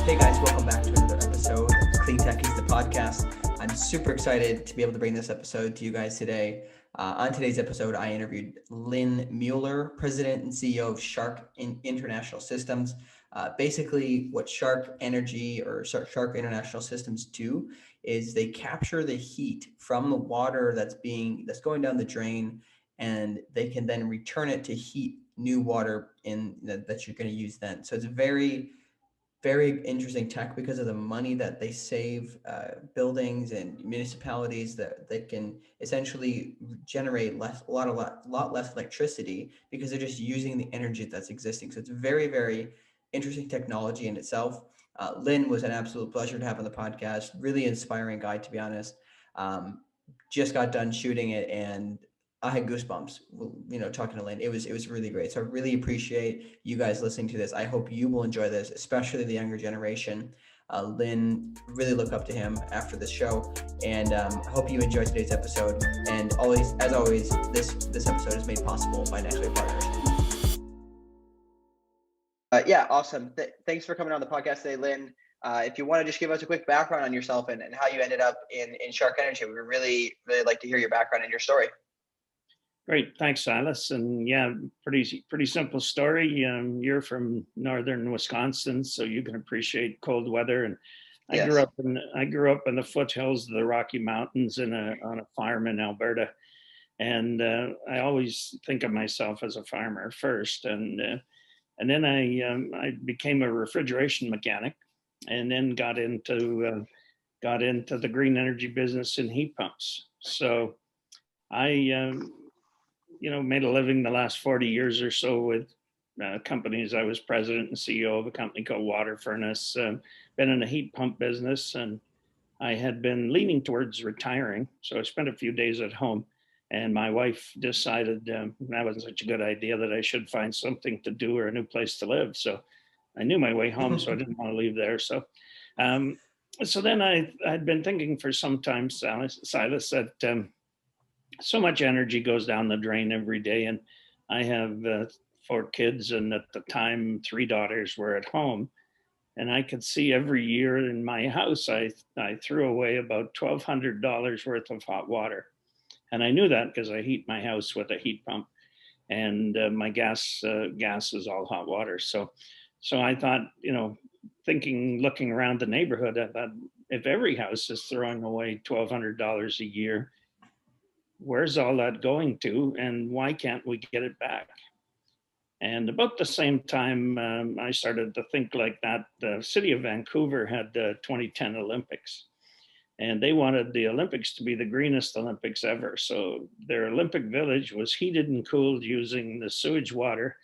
Hey guys, welcome back to another episode of CleanTechies, the podcast. I'm super excited to be able to bring this episode to you guys today. On today's episode, I interviewed Lynn Mueller, President and CEO of Sharc International Systems. Basically, what Sharc Energy or Sharc International Systems do is they capture the heat from the water that's going down the drain, and they can then return it to heat new water that you're going to use then. So it's very interesting tech because of the money that they save buildings and municipalities that they can essentially generate lot less electricity because they're just using the energy that's existing. So it's very interesting technology in itself. Lynn was an absolute pleasure to have on the podcast. Really inspiring guy, to be honest. Just got done shooting it, and I had goosebumps, talking to Lynn. It was really great. So I really appreciate you guys listening to this. I hope you will enjoy this, especially the younger generation. Lynn, really look up to him after this show, and I hope you enjoy today's episode. And always, as always, this episode is made possible by NextWave Partners. Yeah, awesome. Thanks for coming on the podcast today, Lynn. If you want to just give us a quick background on yourself and how you ended up in Sharc Energy, we would really like to hear your background and your story. Great, thanks, Silas. And yeah, pretty simple story. You're from northern Wisconsin, so you can appreciate cold weather. And I grew up in the foothills of the Rocky Mountains on a farm in Alberta. And I always think of myself as a farmer first. And then I became a refrigeration mechanic, and then got into the green energy business and heat pumps. So I made a living the last 40 years or so with companies. I was president and CEO of a company called Water Furnace, been in the heat pump business, and I had been leaning towards retiring. So I spent a few days at home, and my wife decided that wasn't such a good idea, that I should find something to do or a new place to live. So I knew my way home, so I didn't want to leave there. So then I'd been thinking for some time, Silas, that so much energy goes down the drain every day. And I have 4 kids, and at the time 3 daughters were at home, and I could see every year in my house I threw away about $1,200 worth of hot water. And I knew that because I heat my house with a heat pump, and my gas is all hot water. So I thought, looking around the neighborhood, I thought, if every house is throwing away $1,200 a year, where's all that going to, and why can't we get it back? And about the same time I started to think like that, the city of Vancouver had the 2010 Olympics, and they wanted the Olympics to be the greenest Olympics ever. So their Olympic Village was heated and cooled using the sewage water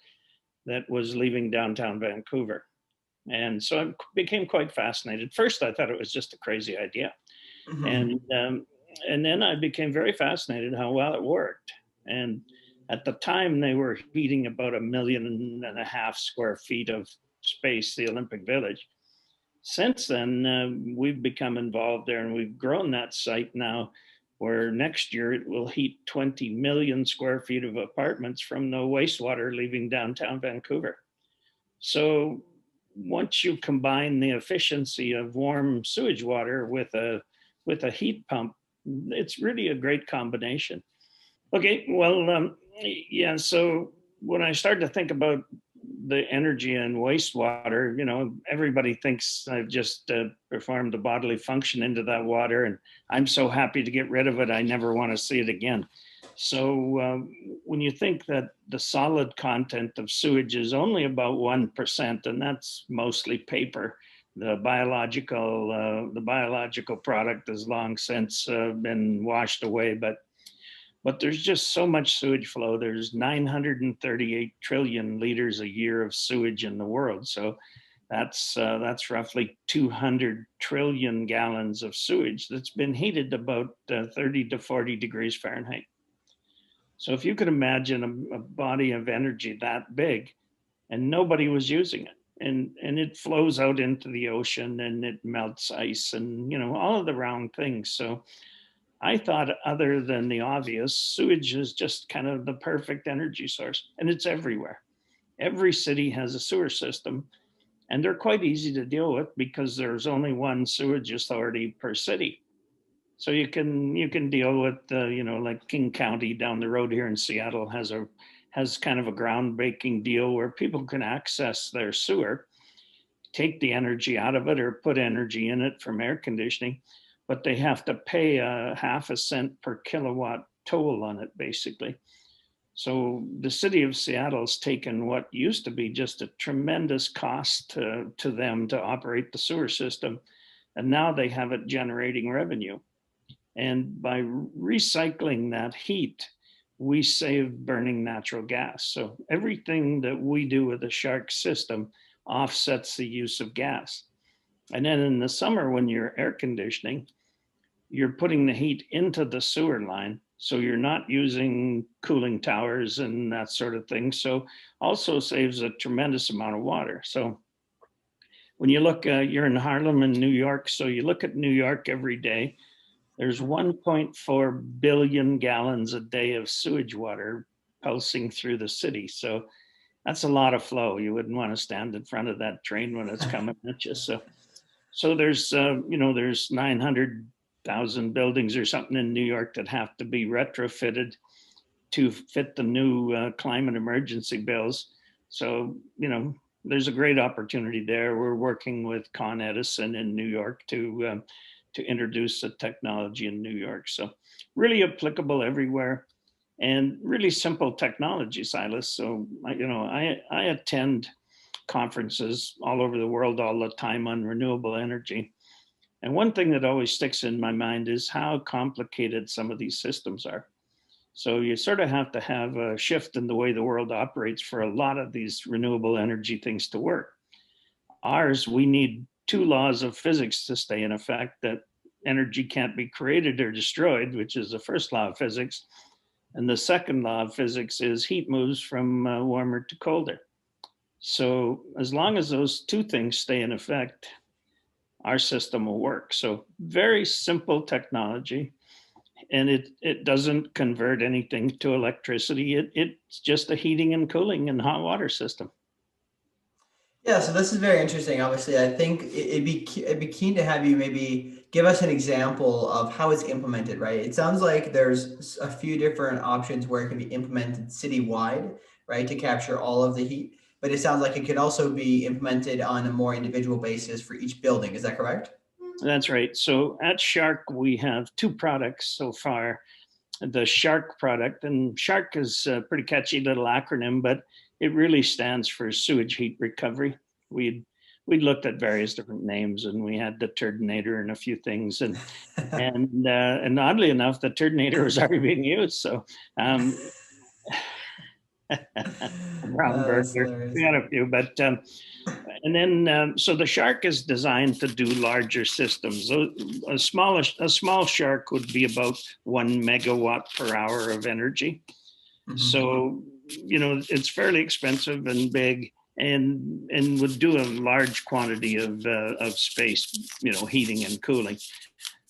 that was leaving downtown Vancouver. And so I became quite fascinated. First, I thought it was just a crazy idea. Mm-hmm. And then I became very fascinated how well it worked. And at the time, they were heating about 1.5 million square feet of space, the Olympic Village. Since then, we've become involved there, and we've grown that site now, where next year it will heat 20 million square feet of apartments from the wastewater leaving downtown Vancouver. So once you combine the efficiency of warm sewage water with a heat pump, it's really a great combination. Okay, well, so when I started to think about the energy and wastewater, everybody thinks I've just performed a bodily function into that water, and I'm so happy to get rid of it, I never want to see it again. So when you think that the solid content of sewage is only about 1%, and that's mostly paper, the biological product has long since been washed away, but there's just so much sewage flow. There's 938 trillion liters a year of sewage in the world. So that's roughly 200 trillion gallons of sewage that's been heated about 30 to 40 degrees Fahrenheit. So if you could imagine a body of energy that big, and nobody was using it, and it flows out into the ocean, and it melts ice, and all of the round things. So I thought, other than the obvious, sewage is just kind of the perfect energy source, and it's everywhere. Every city has a sewer system, And they're quite easy to deal with because there's only one sewage authority per city. So you can deal with like King County down the road here in Seattle has kind of a groundbreaking deal where people can access their sewer, take the energy out of it or put energy in it from air conditioning, but they have to pay a half a cent per kilowatt toll on it, basically. So the city of Seattle's taken what used to be just a tremendous cost to them to operate the sewer system, and now they have it generating revenue. And by recycling that heat, we save burning natural gas. So everything that we do with the Sharc system offsets the use of gas. And then in the summer, when you're air conditioning, you're putting the heat into the sewer line. So you're not using cooling towers and that sort of thing. So also saves a tremendous amount of water. So when you look, you're in Harlem in New York. So you look at New York every day, there's 1.4 billion gallons a day of sewage water pulsing through the city. So that's a lot of flow. You wouldn't want to stand in front of that train when it's coming at you. So there's, there's 900,000 buildings or something in New York that have to be retrofitted to fit the new climate emergency bills. So, there's a great opportunity there. We're working with Con Edison in New York to introduce the technology in New York. So really applicable everywhere and really simple technology, Silas. So, I attend conferences all over the world all the time on renewable energy. And one thing that always sticks in my mind is how complicated some of these systems are. So you sort of have to have a shift in the way the world operates for a lot of these renewable energy things to work. Ours, we need two laws of physics to stay in effect: that energy can't be created or destroyed, which is the first law of physics. And the second law of physics is heat moves from warmer to colder. So as long as those two things stay in effect, our system will work. So very simple technology. And it doesn't convert anything to electricity. It's just a heating and cooling and hot water system. Yeah, so this is very interesting. Obviously, I think it'd be keen to have you maybe give us an example of how it's implemented, right? It sounds like there's a few different options where it can be implemented citywide, right, to capture all of the heat. But it sounds like it could also be implemented on a more individual basis for each building. Is that correct? That's right. So at Sharc, we have two products so far. The Sharc product, and Sharc is a pretty catchy little acronym, but it really stands for sewage heat recovery. We'd looked at various different names, and we had the Turdinator and a few things, and oddly enough, the Turdinator was already being used. So brown burger, we got a few, but and then so the Sharc is designed to do larger systems. A small Sharc would be about 1 megawatt per hour of energy. Mm-hmm. So it's fairly expensive and big, and would do a large quantity of space, heating and cooling.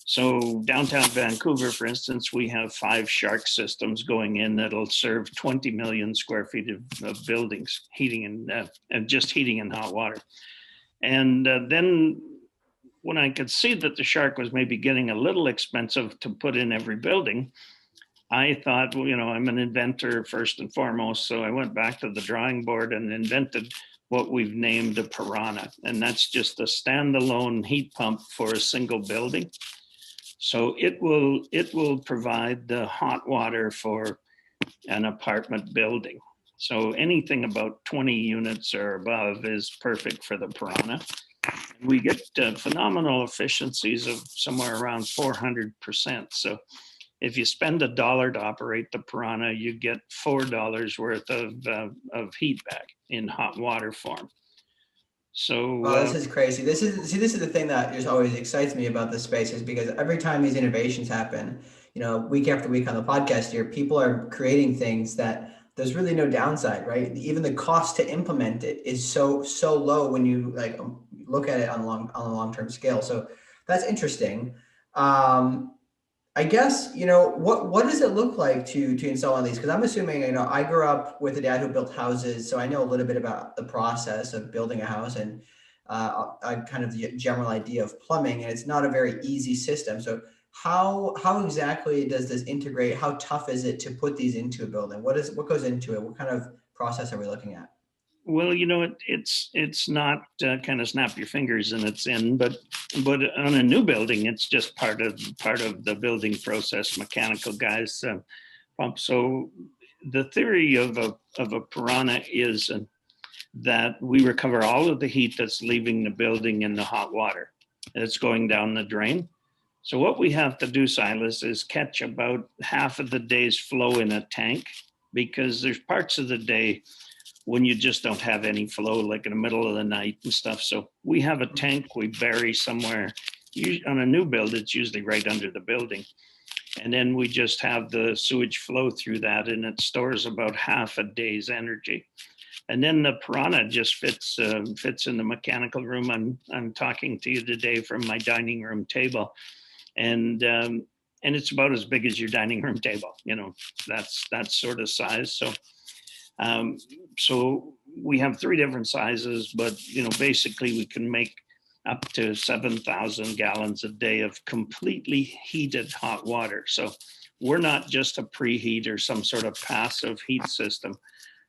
So downtown Vancouver, for instance, we have 5 Sharc systems going in that'll serve 20 million square feet of buildings, heating and just heating and hot water. And then when I could see that the Sharc was maybe getting a little expensive to put in every building, I thought, well, I'm an inventor first and foremost. So I went back to the drawing board and invented what we've named a Piranha. And that's just a standalone heat pump for a single building. So it will provide the hot water for an apartment building. So anything about 20 units or above is perfect for the Piranha. And we get phenomenal efficiencies of somewhere around 400%. So if you spend $1 to operate the Piranha, you get $4 worth of heat back in hot water form. So this is crazy. This is the thing that just always excites me about this space, is because every time these innovations happen, week after week on the podcast here, people are creating things that there's really no downside, right? Even the cost to implement it is so low when you look at it on a long-term scale. So that's interesting. I guess, what does it look like to install on these? Because I'm assuming, I grew up with a dad who built houses, so I know a little bit about the process of building a house. And kind of the general idea of plumbing, and it's not a very easy system. So how exactly does this integrate? How tough is it to put these into a building? What goes into it? What kind of process are we looking at? Well, it's not kind of snap your fingers and it's in, but on a new building, it's just part of the building process. Mechanical guys pump. So the theory of a piranha is that we recover all of the heat that's leaving the building in the hot water that's going down the drain. So what we have to do, Silas, is catch about half of the day's flow in a tank, because there's parts of the day when you just don't have any flow, like in the middle of the night and stuff. So we have a tank we bury somewhere. On a new build, it's usually right under the building. And then we just have the sewage flow through that, and it stores about half a day's energy. And then the piranha just fits in the mechanical room. I'm talking to you today from my dining room table, and it's about as big as your dining room table. That sort of size. So we have 3 different sizes, but basically we can make up to 7,000 gallons a day of completely heated hot water. So we're not just a preheat or some sort of passive heat system.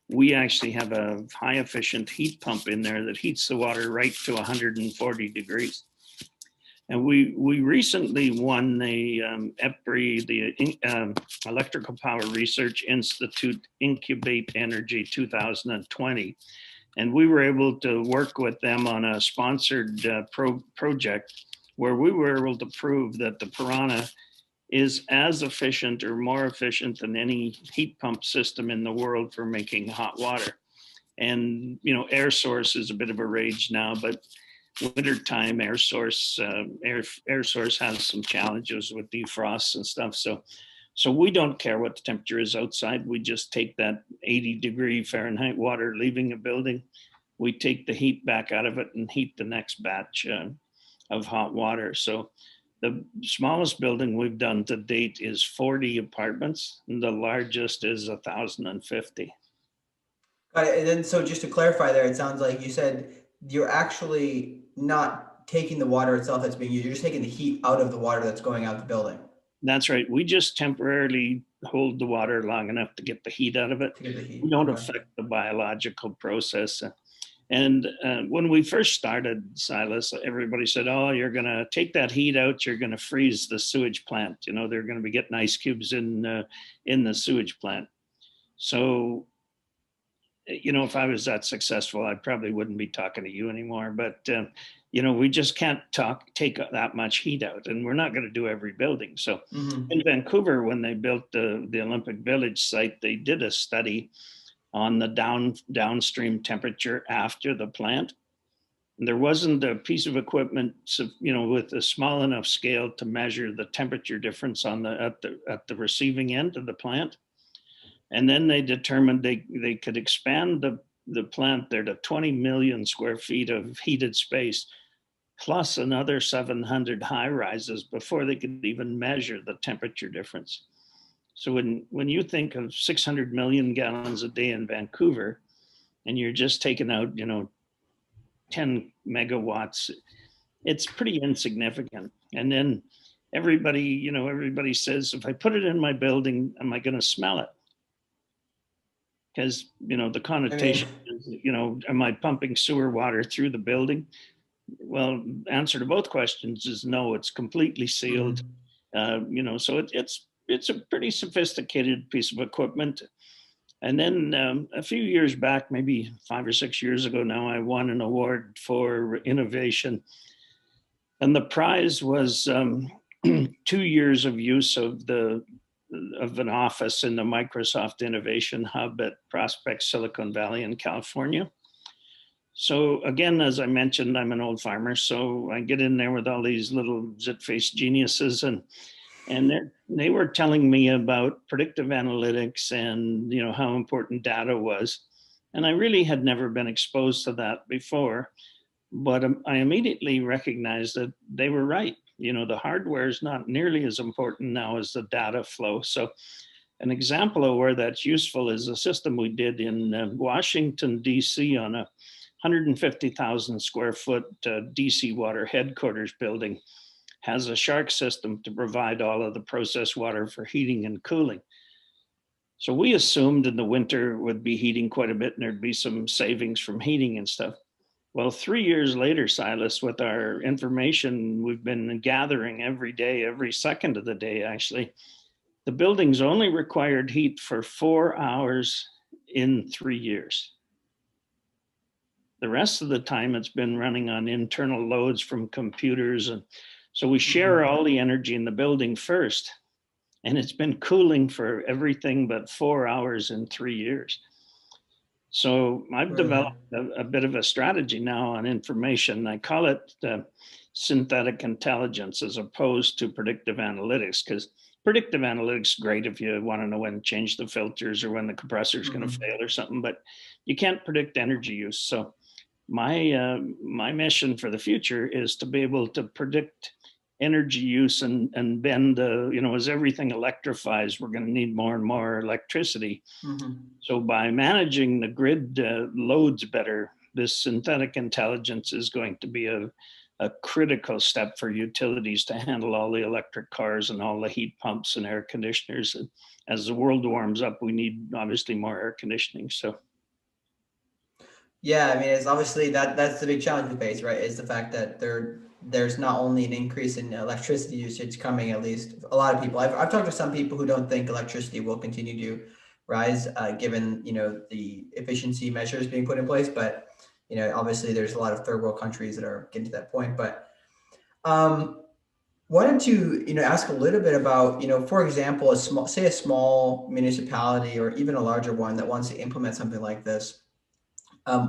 We actually have a high efficient heat pump in there that heats the water right to 140 degrees. And we recently won the EPRI, the Electrical Power Research Institute Incubate Energy 2020. And we were able to work with them on a sponsored project where we were able to prove that the piranha is as efficient or more efficient than any heat pump system in the world for making hot water. And, air source is a bit of a rage now, but wintertime air source has some challenges with defrosts and stuff. So we don't care what the temperature is outside. We just take that 80-degree Fahrenheit water leaving a building. We take the heat back out of it and heat the next batch of hot water. So the smallest building we've done to date is 40 apartments, and the largest is 1,050. Got it. And then, so just to clarify there, it sounds like you said you're actually not taking the water itself that's being used. You're just taking the heat out of the water that's going out the building. That's right. We just temporarily hold the water long enough to get the heat out of it. To get the heat. We don't affect the biological process. And when we first started, Silas, everybody said, oh, you're going to take that heat out. You're going to freeze the sewage plant. They're going to be getting ice cubes in the sewage plant. So, if I was that successful, I probably wouldn't be talking to you anymore. But, we just can't take that much heat out, and we're not going to do every building. So in Vancouver, when they built the Olympic Village site, they did a study on the downstream temperature after the plant. And there wasn't a piece of equipment, with a small enough scale to measure the temperature difference at the receiving end of the plant. And then they determined they could expand the plant there to 20 million square feet of heated space, plus another 700 high rises before they could even measure the temperature difference. So when you think of 600 million gallons a day in Vancouver, and you're just taking out, 10 megawatts, it's pretty insignificant. And then everybody says, if I put it in my building, am I going to smell it? Because, the connotation is, am I pumping sewer water through the building? Well, answer to both questions is no, it's completely sealed. So it's a pretty sophisticated piece of equipment. And then a few years back, maybe 5 or 6 years ago now, I won an award for innovation. And the prize was 2 years of use of an office in the Microsoft Innovation Hub at Prospect, Silicon Valley in California. So again, as I mentioned, I'm an old farmer, so I get in there with all these little zit-faced geniuses, and they were telling me about predictive analytics and how important data was. And I really had never been exposed to that before, but I immediately recognized that they were right. The hardware is not nearly as important now as the data flow. So an example of where that's useful is a system we did in Washington, D.C. on 150,000 square foot DC water headquarters building has a Sharc system to provide all of the processed water for heating and cooling. So we assumed in the winter would be heating quite a bit and there'd be some savings from heating and stuff. Well, 3 years later, Silas, with our information we've been gathering every day, every second of the day, actually, the building's only required heat for 4 hours in 3 years. The rest of the time it's been running on internal loads from computers. And so we share all the energy in the building first, and it's been cooling for everything but 4 hours in 3 years. So I've developed a bit of a strategy now on information. I call it synthetic intelligence as opposed to predictive analytics, because predictive analytics is great if you want to know when to change the filters or when the compressor is going to fail or something, but you can't predict energy use. So my mission for the future is to be able to predict energy use and bend, as everything electrifies, we're going to need more and more electricity. So by managing the grid loads better, this synthetic intelligence is going to be a critical step for utilities to handle all the electric cars and all the heat pumps and air conditioners. And as the world warms up, we need obviously more air conditioning. So. Yeah, I mean, it's obviously that's the big challenge we face, right? Is the fact that there's not only an increase in electricity usage coming, at least a lot of people. I've talked to some people who don't think electricity will continue to rise, given the efficiency measures being put in place. But obviously, there's a lot of third world countries that are getting to that point. But wanted to ask a little bit about for example, a small municipality or even a larger one that wants to implement something like this.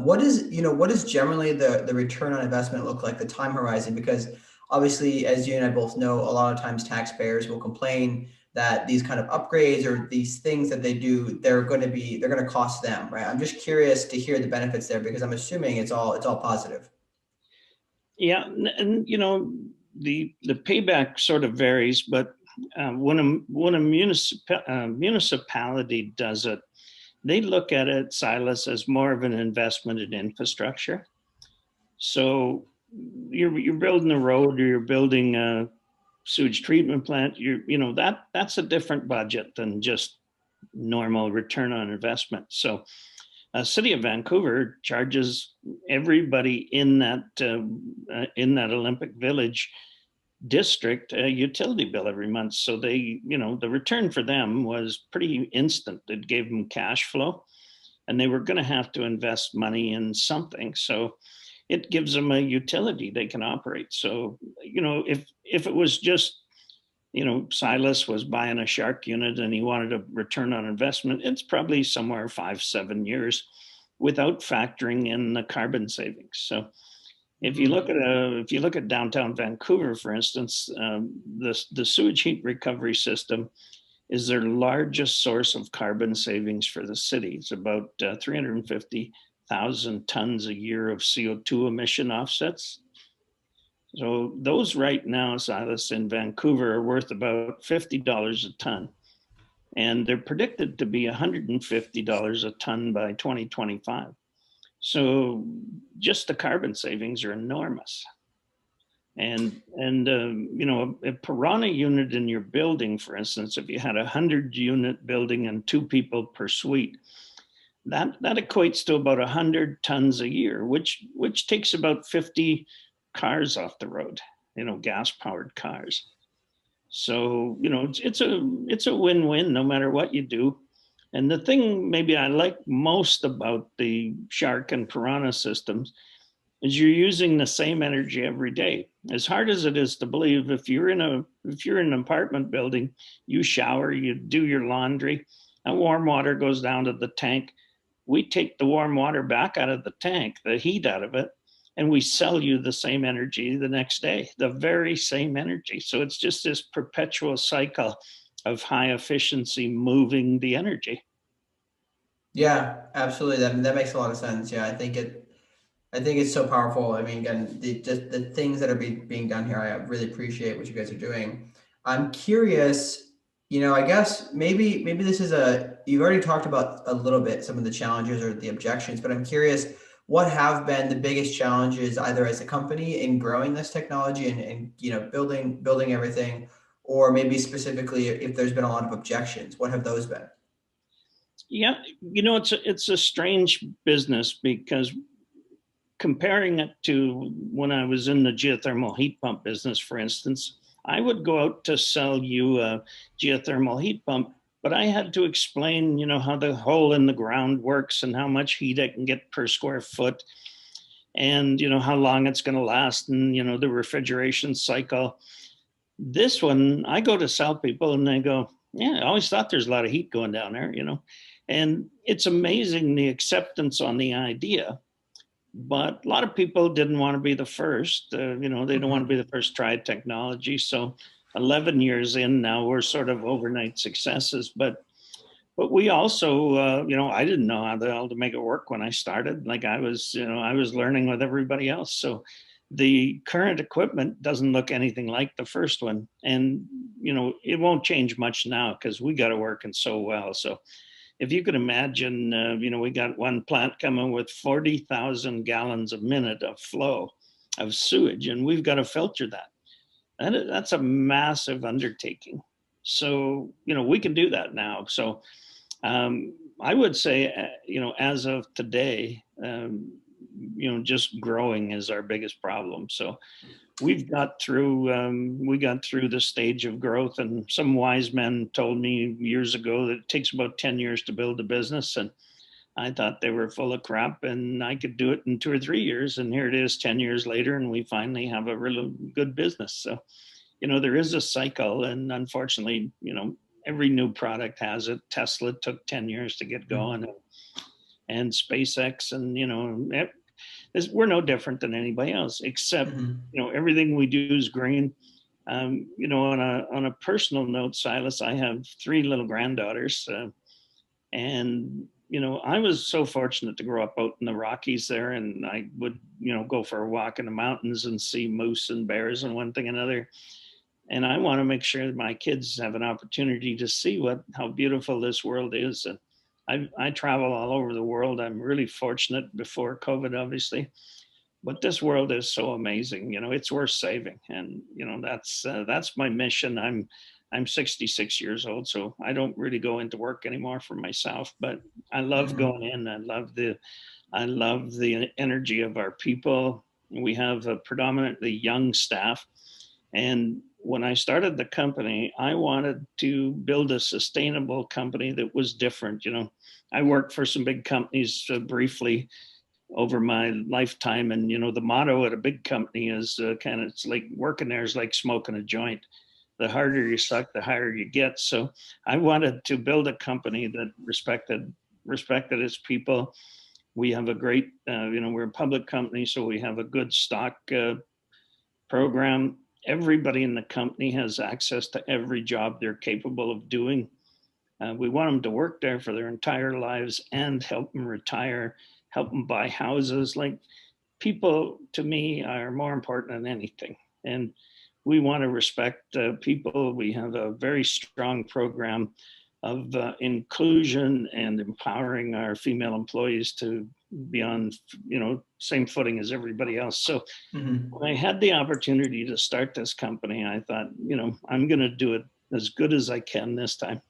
What is generally the return on investment look like, the time horizon? Because obviously, as you and I both know, a lot of times taxpayers will complain that these kind of upgrades or these things that they do, they're going to cost them, right? I'm just curious to hear the benefits there, because I'm assuming it's all positive. Yeah, and the payback sort of varies, but when a municipality does it, they look at it, Silas, as more of an investment in infrastructure. So you're building a road, or you're building a sewage treatment plant. That's a different budget than just normal return on investment. So City of Vancouver charges everybody in that Olympic Village district a utility bill every month. So they, the return for them was pretty instant. It gave them cash flow, and they were going to have to invest money in something. So it gives them a utility they can operate. So, if it was just, Silas was buying a Sharc unit and he wanted a return on investment, it's probably somewhere 5-7 years without factoring in the carbon savings. So if you look at downtown Vancouver, for instance, the sewage heat recovery system is their largest source of carbon savings for the city. It's about 350,000 tons a year of CO2 emission offsets. So those right now, Silas, in Vancouver are worth about $50 a ton. And they're predicted to be $150 a ton by 2025. So just the carbon savings are enormous. And a Piranha unit in your building, for instance, if you had a 100-unit building and 2 people per suite, that equates to about 100 tons a year, which takes about 50 cars off the road, gas-powered cars. So, it's a win-win no matter what you do. And the thing maybe I like most about the Sharc and Piranha systems is you're using the same energy every day. As hard as it is to believe, if you're in an apartment building, you shower, you do your laundry, and warm water goes down to the tank. We take the warm water back out of the tank, the heat out of it, and we sell you the same energy the next day, the very same energy. So it's just this perpetual cycle of high efficiency moving the energy. Yeah, absolutely. That makes a lot of sense. Yeah, I think it's so powerful. I mean, again, the things that are being done here, I really appreciate what you guys are doing. I'm curious, I guess maybe this is you've already talked about a little bit some of the challenges or the objections, but I'm curious, what have been the biggest challenges either as a company in growing this technology and building everything, or maybe specifically if there's been a lot of objections, what have those been? Yeah, it's a strange business because comparing it to when I was in the geothermal heat pump business, for instance, I would go out to sell you a geothermal heat pump, but I had to explain, how the hole in the ground works and how much heat I can get per square foot and, how long it's going to last and, the refrigeration cycle. This one, I go to sell people and they go, yeah, I always thought there's a lot of heat going down there, and it's amazing the acceptance on the idea. But a lot of people didn't want to be the first. They don't want to be the first tried technology. So 11 years in now, we're sort of overnight successes. But we also, I didn't know how the hell to make it work when I started. Like I was learning with everybody else. So the current equipment doesn't look anything like the first one. And, it won't change much now because we got it working so well. So if you could imagine, we got one plant coming with 40,000 gallons a minute of flow of sewage, and we've got to filter that. That's a massive undertaking. So, we can do that now. So I would say, as of today, just growing is our biggest problem. So we got through the stage of growth, and some wise men told me years ago that it takes about 10 years to build a business, and I thought they were full of crap and I could do it in 2 or 3 years, and here it is 10 years later and we finally have a really good business. So there is a cycle, and unfortunately every new product has it. Tesla took 10 years to get going, and SpaceX, and we're no different than anybody else, except everything we do is green. On a personal note, Silas, I have 3 little granddaughters, and I was so fortunate to grow up out in the Rockies there, and I would go for a walk in the mountains and see moose and bears and one thing and another. And I want to make sure that my kids have an opportunity to see how beautiful this world is. And I travel all over the world. I'm really fortunate before COVID, obviously, but this world is so amazing. It's worth saving, and that's my mission. I'm 66 years old, so I don't really go into work anymore for myself, but I love going in. I love the energy of our people. We have a predominantly young staff, and when I started the company, I wanted to build a sustainable company that was different. I worked for some big companies briefly over my lifetime, and the motto at a big company is it's like working there is like smoking a joint. The harder you suck, the higher you get. So I wanted to build a company that respected its people. We have a great, we're a public company, so we have a good stock program. Everybody in the company has access to every job they're capable of doing. We want them to work there for their entire lives and help them retire, help them buy houses. Like, people to me are more important than anything. And we want to respect people. We have a very strong program of inclusion and empowering our female employees to be on, same footing as everybody else. So when I had the opportunity to start this company, I thought, I'm going to do it as good as I can this time.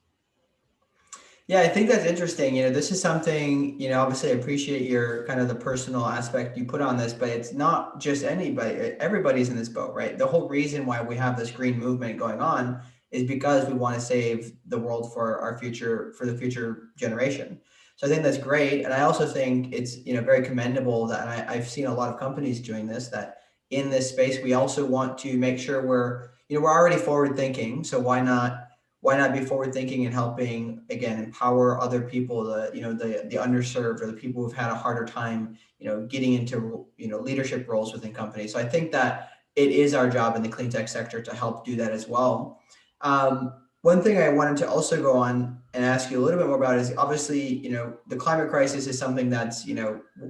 Yeah, I think that's interesting. This is something, obviously I appreciate your kind of the personal aspect you put on this, but it's not just anybody, everybody's in this boat, right? The whole reason why we have this green movement going on is because we want to save the world for our future, for the future generation. So I think that's great. And I also think it's, very commendable that I've seen a lot of companies doing this, that in this space, we also want to make sure we're already forward thinking. So why not be forward thinking and helping, again, empower other people, the underserved, or the people who've had a harder time, getting into, leadership roles within companies. So I think that it is our job in the clean tech sector to help do that as well. One thing I wanted to also go on and ask you a little bit more about is, obviously, the climate crisis is something that's, we've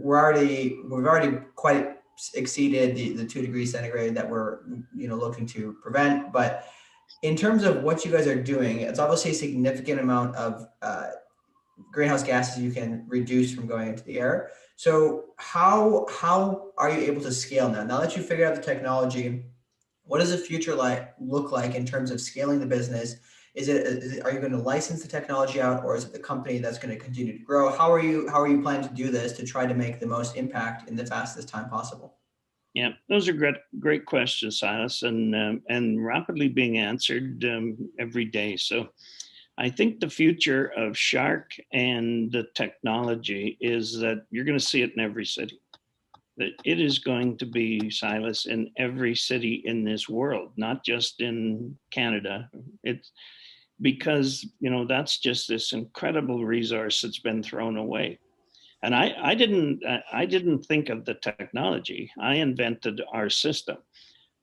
already quite exceeded the 2 degrees centigrade that we're, looking to prevent. But in terms of what you guys are doing, it's obviously a significant amount of greenhouse gases you can reduce from going into the air. So how are you able to scale now? Now that you figured out the technology, what does the future look like in terms of scaling the business? Are you going to license the technology out, or is it the company that's going to continue to grow? How are you planning to do this to try to make the most impact in the fastest time possible? Yeah, those are great questions, Silas, and rapidly being answered every day. So I think the future of Sharc and the technology is that you're going to see it in every city. That it is going to be, Silas, in every city in this world, not just in Canada. It's because, that's just this incredible resource that's been thrown away. And I didn't think of the technology. I invented our system.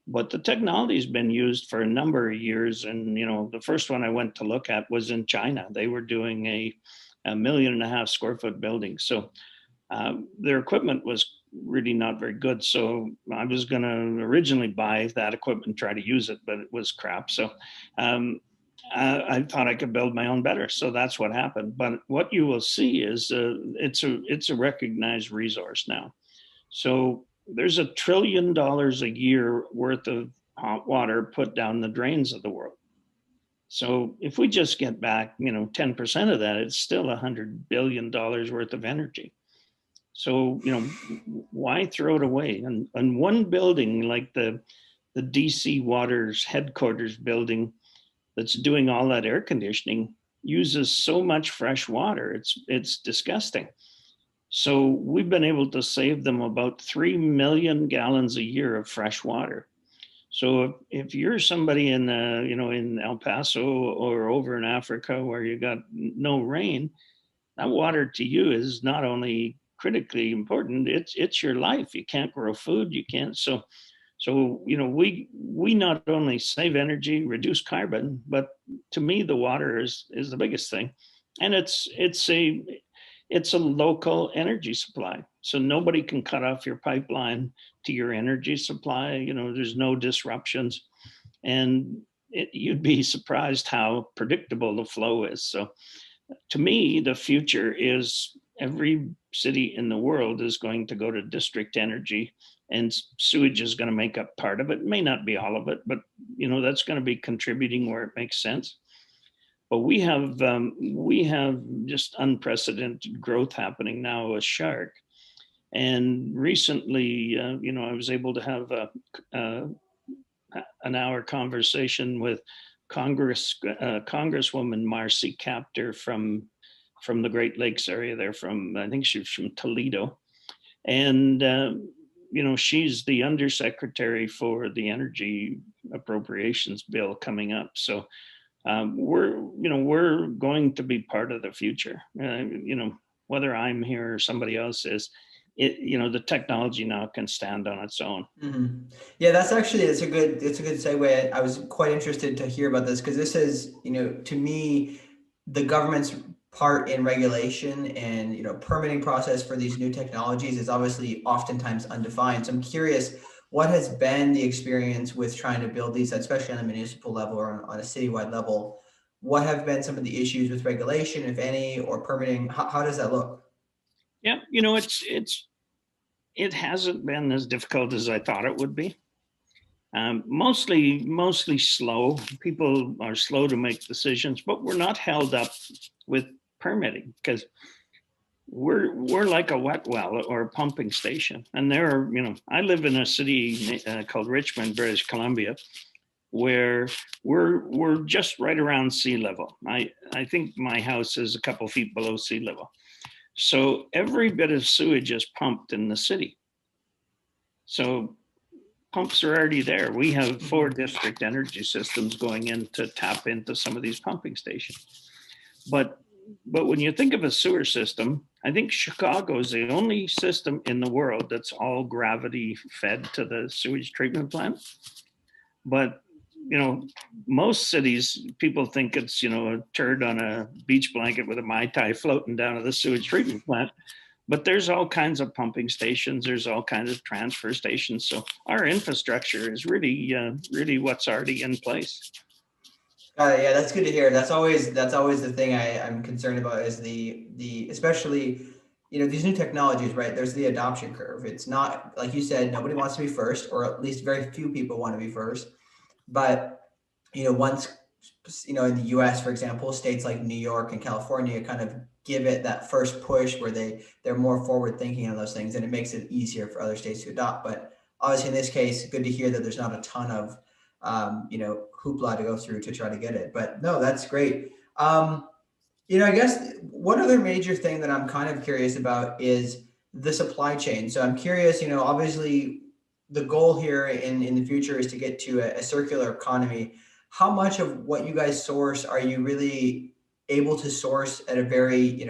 But the technology has been used for a number of years. And, the first one I went to look at was in China. They were doing a 1.5 million square foot building. So their equipment was really not very good. So I was going to originally buy that equipment and try to use it, but it was crap. So I thought I could build my own better. So that's what happened. But what you will see is it's a recognized resource now. So there's $1 trillion a year worth of hot water put down the drains of the world. So if we just get back, 10% of that, it's still $100 billion worth of energy. So, why throw it away? And one building like the DC Water's headquarters building that's doing all that air conditioning uses so much fresh water. It's disgusting. So we've been able to save them about 3 million gallons a year of fresh water. So if you're somebody in in El Paso or over in Africa where you got no rain, that water to you is not only critically important, it's your life. You can't grow food, you can't. So we not only save energy, reduce carbon, but to me the water is the biggest thing. And it's a local energy supply. So nobody can cut off your pipeline to your energy supply. There's no disruptions. And you'd be surprised how predictable the flow is. So to me, the future is every city in the world is going to go to district energy, and sewage is going to make up part of it. It may not be all of it, but that's going to be contributing where it makes sense. But we have just unprecedented growth happening now with Sharc. And recently, I was able to have an hour conversation with Congresswoman Marcy Kaptur from the Great Lakes area. I think she's from Toledo. And, she's the undersecretary for the energy appropriations bill coming up. So we're going to be part of the future. Whether I'm here or somebody else is, the technology now can stand on its own. Mm-hmm. Yeah, it's a good segue. I was quite interested to hear about this because this is, to me, the government's part in regulation and, permitting process for these new technologies is obviously oftentimes undefined. So I'm curious, what has been the experience with trying to build these, especially on a municipal level or on a citywide level? What have been some of the issues with regulation, if any, or permitting? How does that look? Yeah, it hasn't been as difficult as I thought it would be. Mostly slow. People are slow to make decisions, but we're not held up with permitting because we're like a wet well or a pumping station. And I live in a city called Richmond, British Columbia, where we're just right around sea level. I think my house is a couple feet below sea level. So every bit of sewage is pumped in the city. So pumps are already there. We have 4 district energy systems going in to tap into some of these pumping stations. But when you think of a sewer system, I think Chicago is the only system in the world that's all gravity fed to the sewage treatment plant. But, most cities, people think it's, a turd on a beach blanket with a Mai Tai floating down to the sewage treatment plant. But there's all kinds of pumping stations. There's all kinds of transfer stations. So our infrastructure is really what's already in place. Yeah, that's good to hear. That's always the thing I'm concerned about is the especially, these new technologies, right? There's the adoption curve. It's not like you said, nobody wants to be first, or at least very few people want to be first. But once in the US, for example, states like New York and California kind of give it that first push where they're more forward thinking on those things, and it makes it easier for other states to adopt. But obviously, in this case, good to hear that there's not a ton of hoopla to go through to try to get it. But no, that's great. I guess one other major thing that I'm kind of curious about is the supply chain. So I'm curious, obviously the goal here in the future is to get to a circular economy. How much of what you guys source are you really able to source at a very,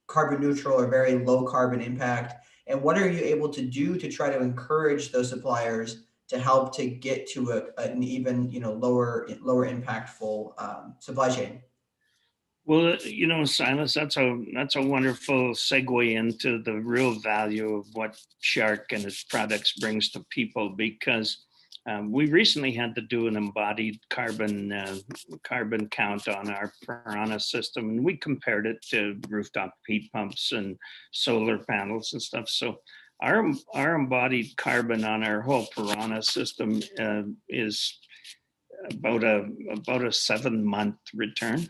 carbon neutral or very low carbon impact? And what are you able to do to try to encourage those suppliers to help to get to an even, lower impactful supply chain? Well, Silas, that's a wonderful segue into the real value of what Sharc and its products brings to people, because we recently had to do an embodied carbon count on our Piranha system, and we compared it to rooftop heat pumps and solar panels and stuff. So our embodied carbon on our whole Piranha system is about a 7-month return.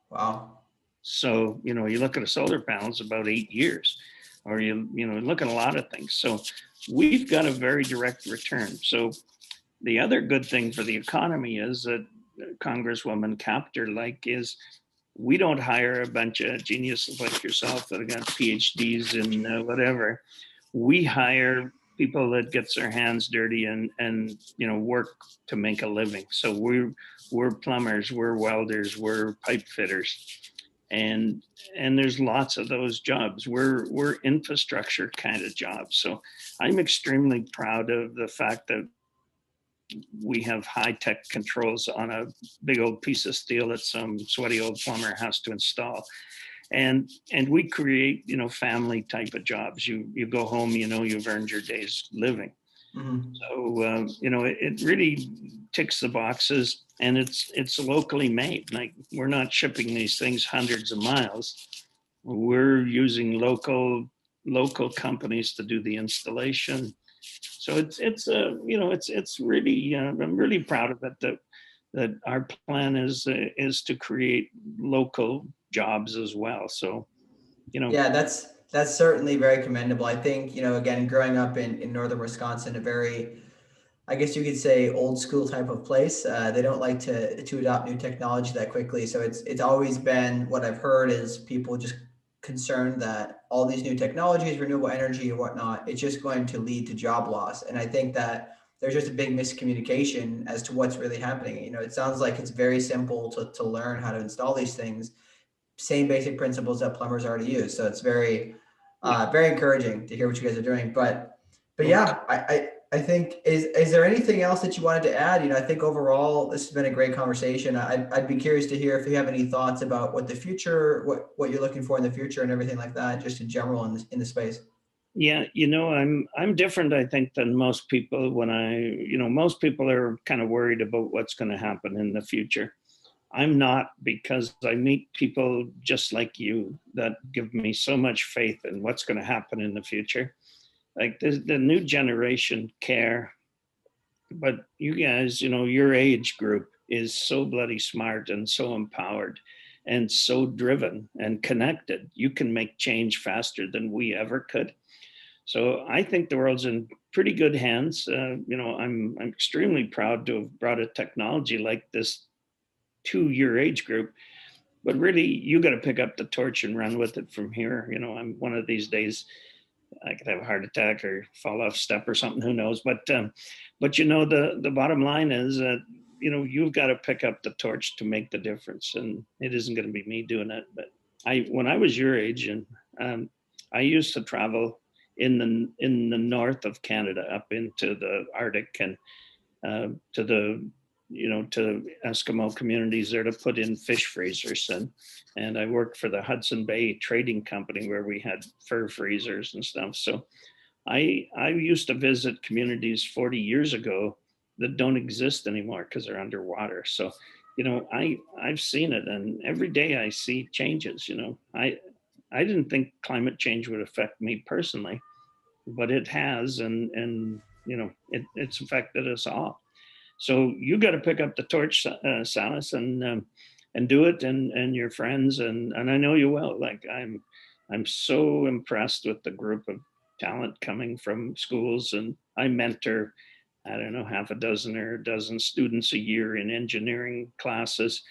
Wow. So, you look at a solar panel, it's about 8 years, or look at a lot of things. So we've got a very direct return. So the other good thing for the economy is that Congresswoman Capter is we don't hire a bunch of geniuses like yourself that have got PhDs in whatever. We hire people that gets their hands dirty and work to make a living. So we're plumbers, we're welders, we're pipe fitters, and there's lots of those jobs. We're infrastructure kind of jobs. So I'm extremely proud of the fact that we have high-tech controls on a big old piece of steel that some sweaty old plumber has to install. And we create family type of jobs. You go home, you've earned your day's living. Mm-hmm. So it really ticks the boxes, and it's locally made. Like, we're not shipping these things hundreds of miles. We're using local companies to do the installation. So it's really I'm really proud of it, that our plan is to create local jobs as well. So Yeah, that's certainly very commendable. I think, again, growing up in northern Wisconsin, a very, I guess you could say, old school type of place. They don't like to adopt new technology that quickly. So it's always been, what I've heard is people just concerned that all these new technologies, renewable energy and whatnot, it's just going to lead to job loss. And I think that there's just a big miscommunication as to what's really happening. It sounds like it's very simple to learn how to install these things, same basic principles that plumbers already use. So it's very, yeah. very encouraging to hear what you guys are doing. But Well, yeah, I think is there anything else that you wanted to add? I think overall this has been a great conversation. I'd be curious to hear if you have any thoughts about what the future, what you're looking for in the future and everything like that, just in general in the space. yeah, I'm different, I think, than most people. When most people are kind of worried about what's going to happen in the future. I'm not, because I meet people just like you that give me so much faith in what's going to happen in the future. Like, the new generation care, but you guys, your age group is so bloody smart and so empowered and so driven and connected. You can make change faster than we ever could. So I think the world's in pretty good hands. I'm extremely proud to have brought a technology like this to your age group, but really you got to pick up the torch and run with it from here. I'm one of these days, I could have a heart attack or fall off step or something, who knows. But the bottom line is that you've got to pick up the torch to make the difference, and it isn't going to be me doing it. But when I was your age, and I used to travel in the north of Canada up into the Arctic, and to Eskimo communities there to put in fish freezers. And I worked for the Hudson Bay Trading Company, where we had fur freezers and stuff. So I used to visit communities 40 years ago that don't exist anymore because they're underwater. So I've seen it, and every day I see changes. I didn't think climate change would affect me personally, but it has, and it's affected us all. So you got to pick up the torch, Salas, and do it, and your friends, and I know you will. Like I'm so impressed with the group of talent coming from schools, and I mentor, I don't know, half a dozen or a dozen students a year in engineering classes,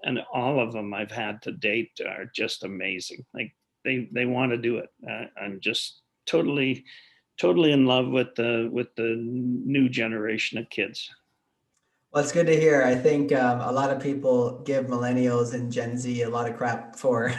and all of them I've had to date are just amazing. Like they want to do it. I'm just totally in love with the new generation of kids. Well, it's good to hear. I think a lot of people give millennials and Gen Z a lot of crap for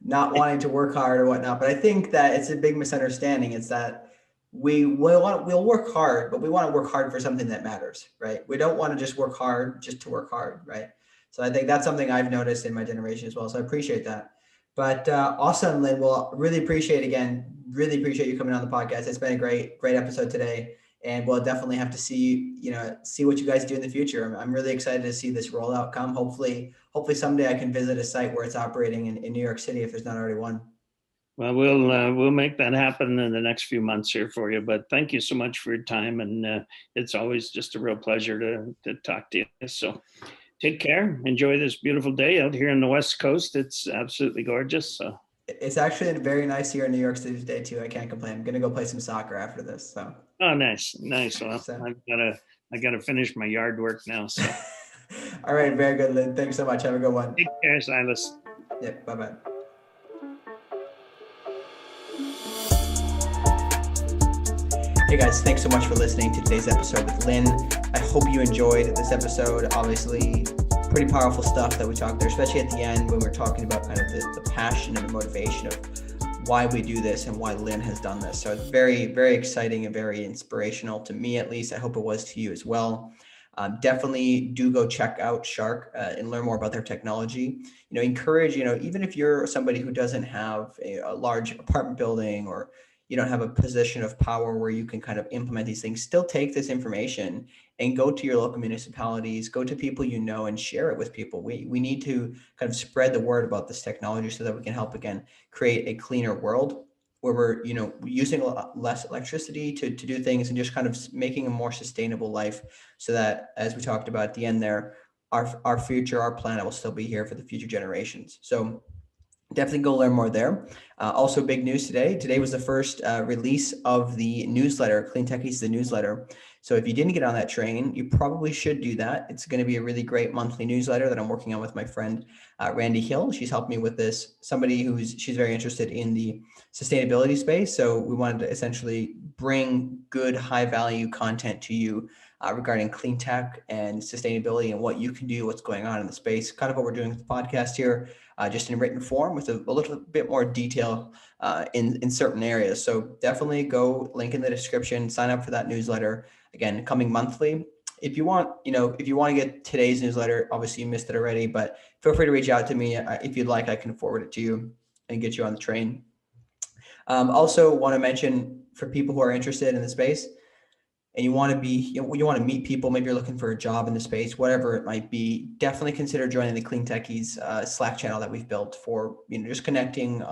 not wanting to work hard or whatnot. But I think that it's a big misunderstanding. It's that we'll work hard, but we want to work hard for something that matters, right? We don't want to just work hard just to work hard, right? So I think that's something I've noticed in my generation as well. So I appreciate that. But awesome, Lynn. Well, really appreciate you coming on the podcast. It's been a great episode today. And we'll definitely have to see what you guys do in the future. I'm really excited to see this rollout come. Hopefully someday I can visit a site where it's operating in New York City if there's not already one. Well, we'll make that happen in the next few months here for you. But thank you so much for your time, and it's always just a real pleasure to talk to you. So take care. Enjoy this beautiful day out here on the West Coast. It's absolutely gorgeous. So it's actually very nice here in New York City today too. I can't complain. I'm gonna go play some soccer after this. So. Oh, nice. Well, so. I gotta finish my yard work now. So. All right, very good, Lynn. Thanks so much. Have a good one. Take care, Silas. Yep. Bye-bye. Hey guys, thanks so much for listening to today's episode with Lynn. I hope you enjoyed this episode. Obviously, pretty powerful stuff that we talked there, especially at the end when we're talking about kind of the passion and the motivation of why we do this and why Lynn has done this. So it's very, very exciting and very inspirational to me, at least. I hope it was to you as well. Definitely do go check out Sharc and learn more about their technology. Encourage, even if you're somebody who doesn't have a large apartment building or you don't have a position of power where you can kind of implement these things, still take this information and go to your local municipalities, go to people and share it with people. We need to kind of spread the word about this technology so that we can help, again, create a cleaner world where we're, using a lot less electricity to do things and just kind of making a more sustainable life so that, as we talked about at the end there, our future, our planet will still be here for the future generations. So definitely go learn more there. Also, big news today. Today was the first release of the newsletter, CleanTechies, the newsletter. So if you didn't get on that train, you probably should do that. It's going to be a really great monthly newsletter that I'm working on with my friend, Randy Hill. She's helped me with this. She's very interested in the sustainability space. So we wanted to essentially bring good, high value content to you regarding clean tech and sustainability and what you can do, what's going on in the space, kind of what we're doing with the podcast here. Just in written form with a little bit more detail in certain areas. So definitely go, link in the description, sign up for that newsletter. Again, coming monthly. If you want to get today's newsletter, obviously you missed it already, but feel free to reach out to me. If you'd like, I can forward it to you and get you on the train. Also want to mention for people who are interested in the space, and you want to meet people, maybe you're looking for a job in the space, whatever it might be, definitely consider joining the CleanTechies Slack channel that we've built for, just connecting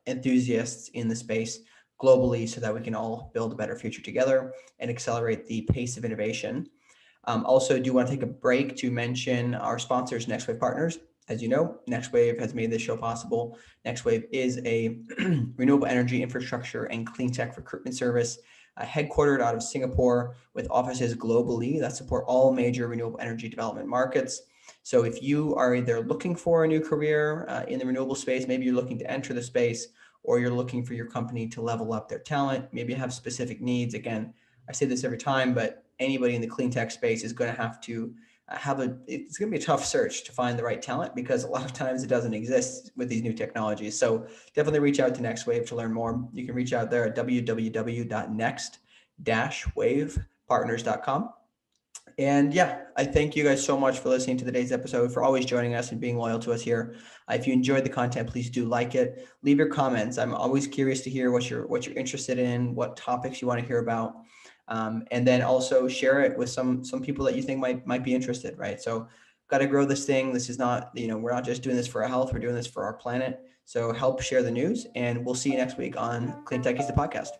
enthusiasts in the space globally so that we can all build a better future together and accelerate the pace of innovation. Also do want to take a break to mention our sponsors, NextWave Partners. As you know, NextWave has made this show possible. NextWave is a renewable energy infrastructure and clean tech recruitment service headquartered out of Singapore with offices globally that support all major renewable energy development markets. So if you are either looking for a new career in the renewable space, maybe you're looking to enter the space, or you're looking for your company to level up their talent, maybe you have specific needs. Again, I say this every time, but anybody in the clean tech space is going to have to it's going to be a tough search to find the right talent because a lot of times it doesn't exist with these new technologies. So definitely reach out to NextWave to learn more. You can reach out there at www.next-wavepartners.com. And yeah, I thank you guys so much for listening to today's episode, for always joining us and being loyal to us here. If you enjoyed the content, please do like it. Leave your comments. I'm always curious to hear what you're interested in, what topics you want to hear about. And then also share it with some people that you think might be interested, right? So got to grow this thing. This is not, we're not just doing this for our health. We're doing this for our planet. So help share the news, and we'll see you next week on CleanTechies, the podcast.